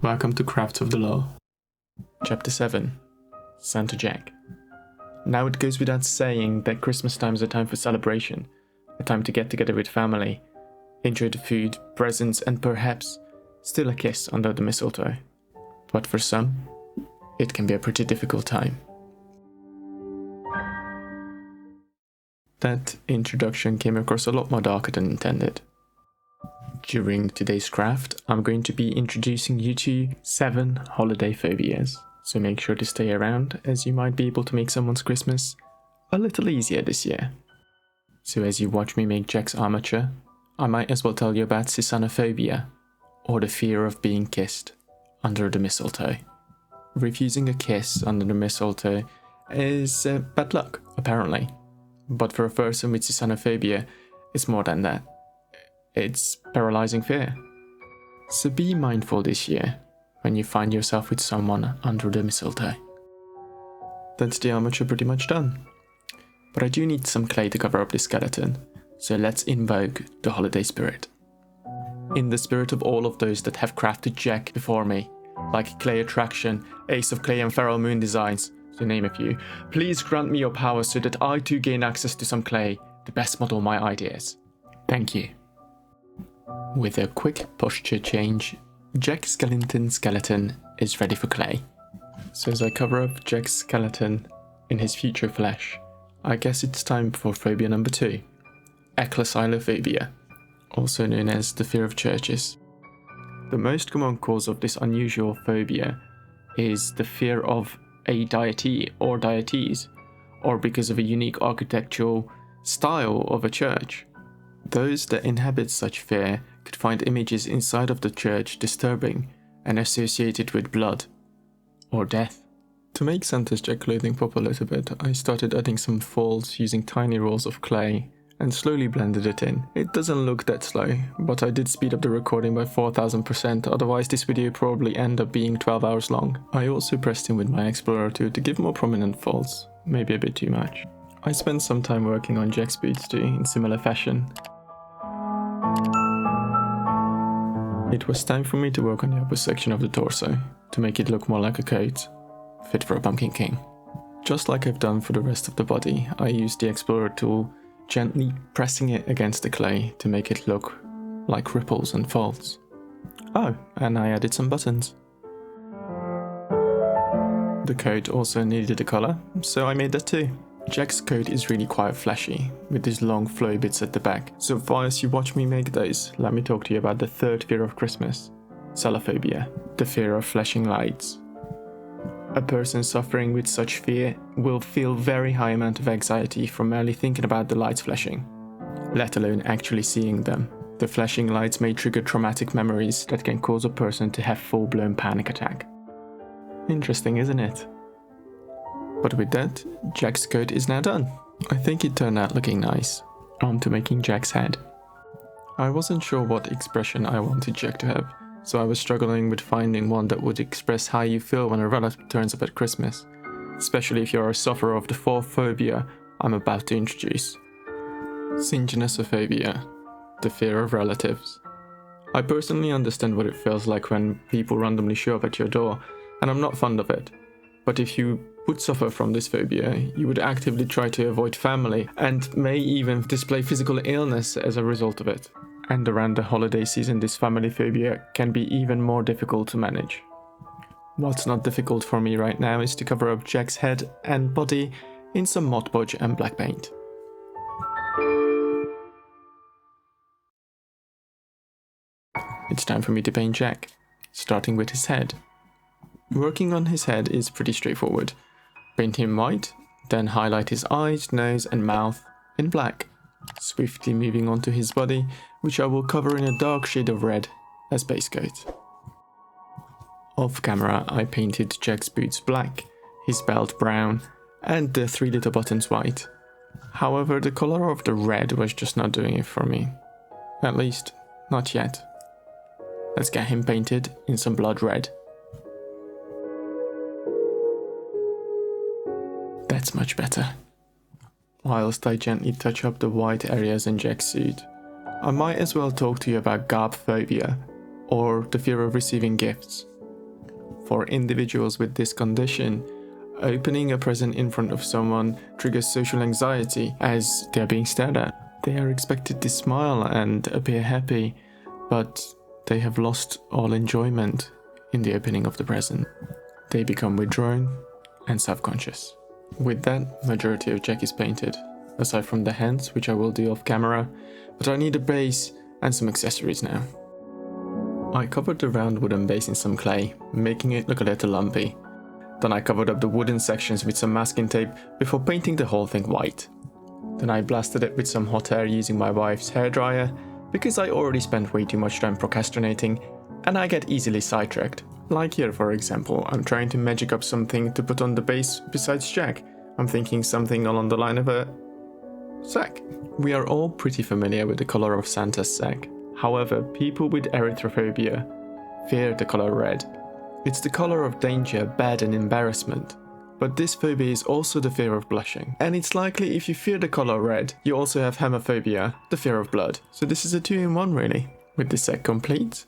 Welcome to Crafts of the Law. Chapter 7. Santa Jack. Now it goes without saying that Christmas time is a time for celebration, a time to get together with family, enjoy the food, presents, and perhaps still a kiss under the mistletoe. But for some, it can be a pretty difficult time. That introduction came across a lot more darker than intended. During today's craft, I'm going to be introducing you to 7 holiday phobias, so make sure to stay around as you might be able to make someone's Christmas a little easier this year. So as you watch me make Jack's armature, I might as well tell you about Phobia, or the fear of being kissed under the mistletoe. Refusing a kiss under the mistletoe is bad luck, apparently. But for a person with Phobia, it's more than that. It's paralyzing fear. So be mindful this year when you find yourself with someone under the mistletoe. That's the armature pretty much done. But I do need some clay to cover up the skeleton, so let's invoke the holiday spirit. In the spirit of all of those that have crafted Jack before me, like Clay Attraction, Ace of Clay and Feral Moon Designs, to name a few, please grant me your power so that I too gain access to some clay to best model my ideas. Thank you. With a quick posture change, Jack's skeleton is ready for clay. So as I cover up Jack's skeleton in his future flesh, I guess it's time for phobia number 2, ecclesiophobia, also known as the fear of churches. The most common cause of this unusual phobia is the fear of a deity or deities, or because of a unique architectural style of a church. Those that inhabit such fear could find images inside of the church disturbing and associated with blood or death. To make Santa's Jack clothing pop a little bit, I started adding some folds using tiny rolls of clay and slowly blended it in. It doesn't look that slow, but I did speed up the recording by 4000%, otherwise this video probably end up being 12 hours long. I also pressed in with my Explorer tool to give more prominent folds, maybe a bit too much. I spent some time working on Jack's boots too, in similar fashion. It was time for me to work on the upper section of the torso, to make it look more like a coat, fit for a Pumpkin King. Just like I've done for the rest of the body, I used the Explorer tool, gently pressing it against the clay to make it look like ripples and folds. Oh, and I added some buttons. The coat also needed a collar, so I made that too. Jack's coat is really quite flashy, with these long flowy bits at the back, so far as you watch me make those, let me talk to you about the third fear of Christmas, Celophobia, the fear of flashing lights. A person suffering with such fear will feel very high amount of anxiety from merely thinking about the lights flashing, let alone actually seeing them. The flashing lights may trigger traumatic memories that can cause a person to have full-blown panic attack. Interesting, isn't it? But with that, Jack's coat is now done. I think it turned out looking nice. On to making Jack's head. I wasn't sure what expression I wanted Jack to have, so I was struggling with finding one that would express how you feel when a relative turns up at Christmas, especially if you're a sufferer of the 4th phobia I'm about to introduce. Syngenesophobia, the fear of relatives. I personally understand what it feels like when people randomly show up at your door, and I'm not fond of it. But if you would suffer from this phobia, you would actively try to avoid family and may even display physical illness as a result of it. And around the holiday season, this family phobia can be even more difficult to manage. What's not difficult for me right now is to cover up Jack's head and body in some Mod Podge and black paint. It's time for me to paint Jack, starting with his head. Working on his head is pretty straightforward. Paint him white, then highlight his eyes, nose and mouth in black, swiftly moving on to his body, which I will cover in a dark shade of red as base coat. Off camera, I painted Jack's boots black, his belt brown, and the 3 little buttons white. However, the color of the red was just not doing it for me. At least, not yet. Let's get him painted in some blood red. That's much better. Whilst I gently touch up the white areas in Jack's suit, I might as well talk to you about garb phobia, or the fear of receiving gifts. For individuals with this condition, opening a present in front of someone triggers social anxiety as they are being stared at. They are expected to smile and appear happy, but they have lost all enjoyment in the opening of the present. They become withdrawn and self-conscious. With that, majority of Jack is painted, aside from the hands, which I will do off camera, but I need a base and some accessories now. I covered the round wooden base in some clay, making it look a little lumpy. Then I covered up the wooden sections with some masking tape before painting the whole thing white. Then I blasted it with some hot air using my wife's hairdryer, because I already spent way too much time procrastinating and I get easily sidetracked. Like here, for example, I'm trying to magic up something to put on the base besides Jack. I'm thinking something along the line of a sack. We are all pretty familiar with the color of Santa's sack. However, people with erythrophobia fear the color red. It's the color of danger, bad and embarrassment. But this phobia is also the fear of blushing. And it's likely if you fear the color red, you also have hemophobia, the fear of blood. So this is a 2-in-1 really. With the set complete,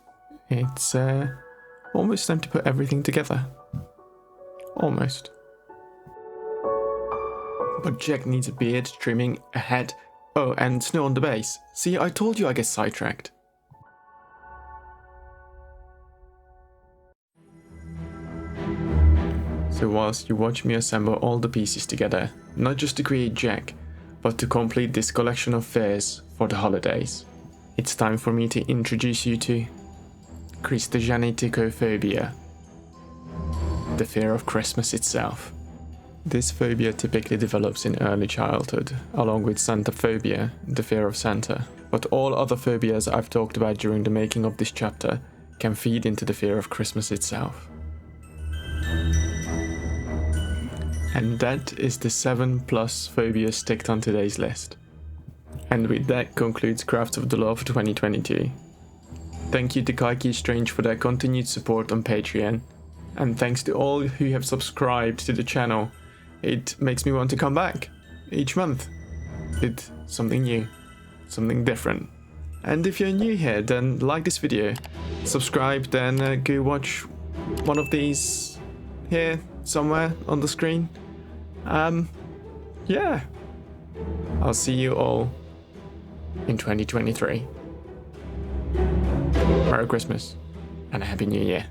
it's almost time to put everything together. Almost. But Jack needs a beard, trimming, a head, oh, and snow on the base. See, I told you I get sidetracked. So whilst you watch me assemble all the pieces together, not just to create Jack, but to complete this collection of fears for the holidays, it's time for me to introduce you to Christogeneticophobia, the fear of Christmas itself. This phobia typically develops in early childhood, along with Santaphobia, the fear of Santa, but all other phobias I've talked about during the making of this chapter can feed into the fear of Christmas itself. And that is the 7+ phobias ticked on today's list. And with that concludes Crafts of the Law for 2022. Thank you to Kaiki Strange for their continued support on Patreon, and thanks to all who have subscribed to the channel. It makes me want to come back each month with something new, something different. And if you're new here, then like this video, subscribe, then go watch one of these here somewhere on the screen. Yeah, I'll see you all in 2023. Merry Christmas and a Happy New Year.